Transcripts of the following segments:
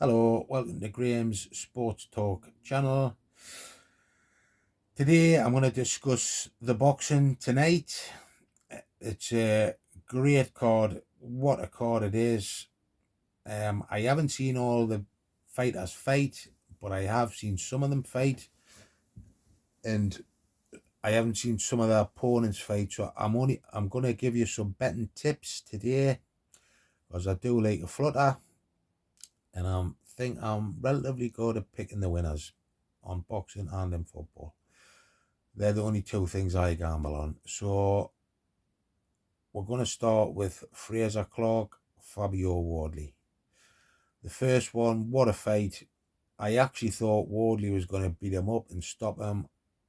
Hello, welcome to Graham's Sports Talk channel. Today I'm going to discuss the boxing tonight. It's a great card. What a card it is. I haven't seen all the fighters fight, but I have seen some of them fight, and I haven't seen some of their opponents fight. So I'm going to give you some betting tips today, because I do like a flutter, and I think I'm relatively good at picking the winners on boxing and in football. They're the only two things I gamble on. So we're going to start with Fraser Clark, Fabio Wardley. The first one, what a fight. I actually thought Wardley was going to beat him up and stop him.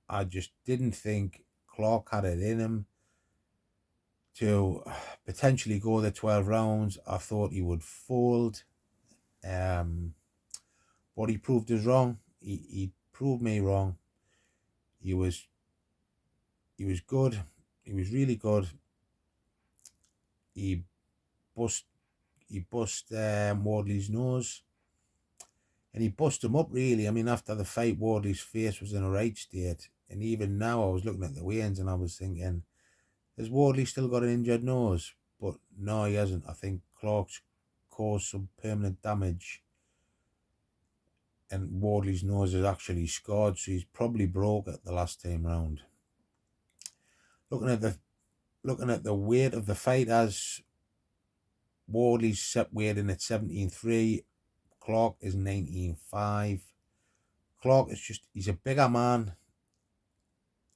I just didn't think Clark had it in him to potentially go the 12 rounds. I thought he would fold. But he proved us wrong. He proved me wrong. He was good. He was really good. He bust Wardley's nose, and he bust him up really. I mean, after the fight, Wardley's face was in a right state, and even now I was looking at the weigh-ins and I was thinking, has Wardley still got an injured nose? But no, he hasn't. I think Clark's caused some permanent damage, and Wardley's nose is actually scarred, so he's probably broke at the last time round. Looking at the weight of the fighters, Wardley's set weight in at 17.3. Clark is 19.5. Clark is he's a bigger man,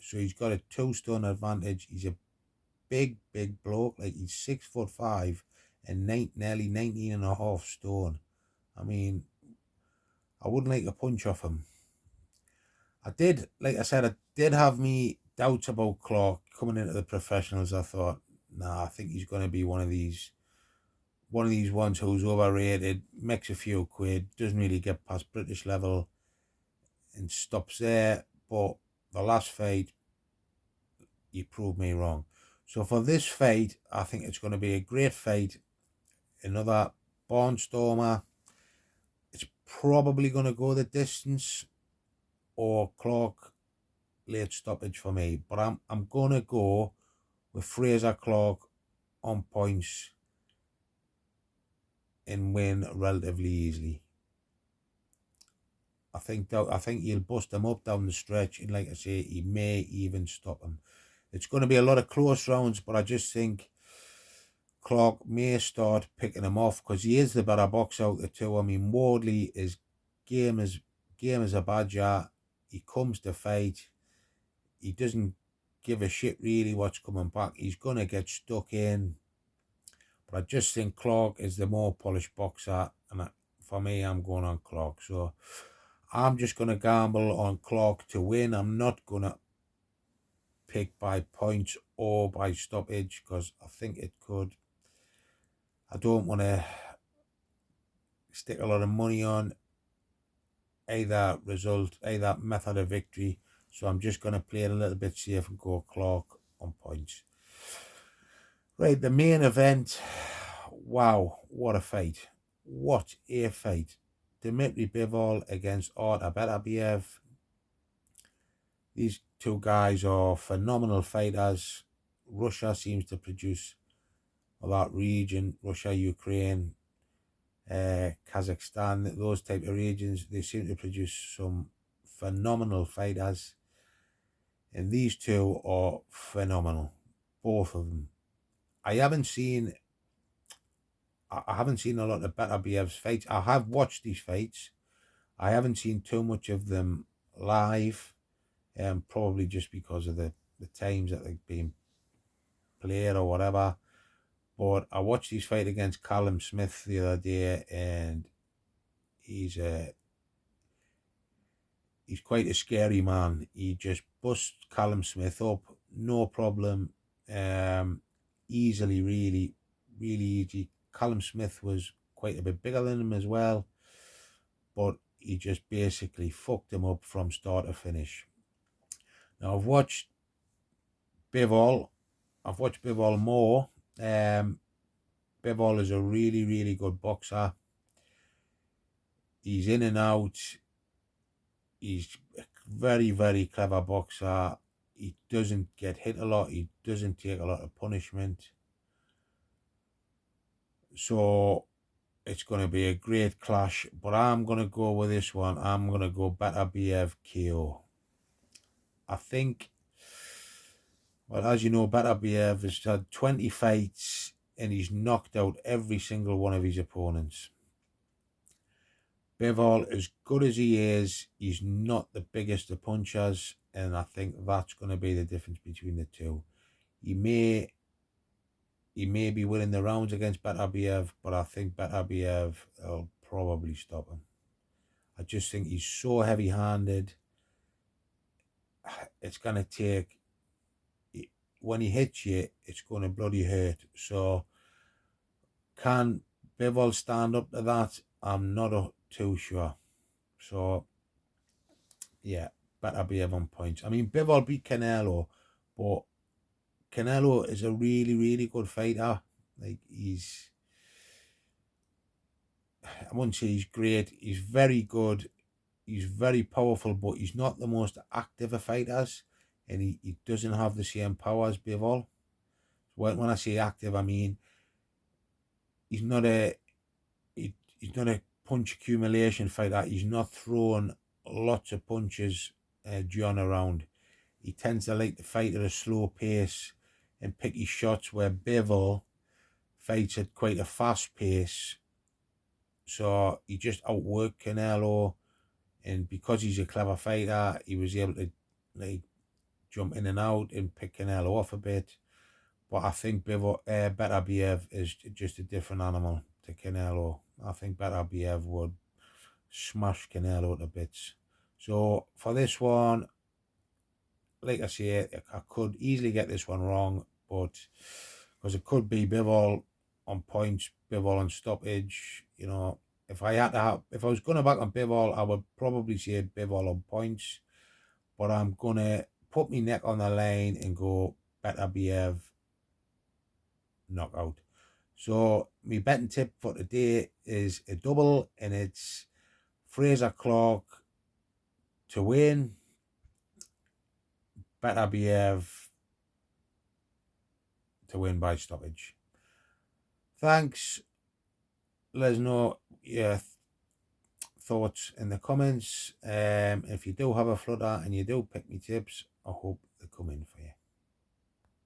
so he's got a 2-stone advantage. He's a big bloke, like he's 6'5" and nearly 19.5 stone. I mean, I wouldn't like a punch off him. I did have me doubts about Clark coming into the professionals. I thought, nah, I think he's going to be one of these ones who's overrated, makes a few quid, doesn't really get past British level and stops there. But the last fight, he proved me wrong. So for this fight, I think it's going to be a great fight. Another barnstormer. It's probably going to go the distance, or Clark late stoppage for me. But I'm going to go with Fraser Clark on points and win relatively easily. I think he'll bust him up down the stretch, and like I say, he may even stop him. It's going to be a lot of close rounds, but I just think Clark may start picking him off because he is the better boxer out of the two. I mean, Wardley is game as a badger. He comes to fight. He doesn't give a shit really what's coming back. He's going to get stuck in. But I just think Clark is the more polished boxer, and for me, I'm going on Clark. So I'm just going to gamble on Clark to win. I'm not going to pick by points or by stoppage because I think it could. I don't want to stick a lot of money on either method of victory. So I'm just going to play it a little bit safe and go Clark on points. Right, the main event. Wow, what a fight. What a fight. Bivol against Beterbiev. These two guys are phenomenal fighters. Russia seems to produce a lot region. Russia, Ukraine, Kazakhstan, those type of regions, they seem to produce some phenomenal fighters. And these two are phenomenal. Both of them. I haven't seen a lot of Beterbiev's fights. I have watched these fights. I haven't seen too much of them live, probably just because of the times that they've been played or whatever. But I watched his fight against Callum Smith the other day, and he's quite a scary man. He just busts Callum Smith up, no problem, easily, really easy. Callum Smith was quite a bit bigger than him as well, but he just basically fucked him up from start to finish. Now I've watched Bivol more. Bivol is a really good boxer. He's in and out. He's a very, very clever boxer. He doesn't get hit a lot. He doesn't take a lot of punishment. So it's going to be a great clash. But I'm going to go with this one. I'm going to go Beterbiev KO. I think, well, as you know, Beterbiev has had 20 fights and he's knocked out every single one of his opponents. Bivol, as good as he is, he's not the biggest of punchers, and I think that's going to be the difference between the two. He may be winning the rounds against Beterbiev, but I think Beterbiev will probably stop him. I just think he's so heavy-handed. It's going to take, when he hits you, it's going to bloody hurt. So can Bivol stand up to that? I'm not too sure. So yeah, Beterbiev on points. I mean, Bivol beat Canelo, but Canelo is a really, really good fighter. Like, I wouldn't say he's great. He's very good. He's very powerful, but he's not the most active of fighters, and he doesn't have the same power as Bivol. When I say active, I mean he's not a punch accumulation fighter. He's not throwing lots of punches during a round. He tends to like to fight at a slow pace and pick his shots, where Bivol fights at quite a fast pace. So he just outworked Canelo, and because he's a clever fighter, he was able to like jump in and out and pick Canelo off a bit. But I think Beterbiev is just a different animal to Canelo. I think Beterbiev would smash Canelo to bits. So for this one, like I say, I could easily get this one wrong, but because it could be Bivol on points, Bivol on stoppage. You know, if I was going to back on Bivol, I would probably say Bivol on points, but I'm gonna put my neck on the line and go Beterbiev knockout. So my betting tip for today is a double, and it's Fraser Clark to win, Beterbiev to win by stoppage. Thanks. Let us know your thoughts in the comments. If you do have a flutter and you do pick me tips, I hope they come in for you.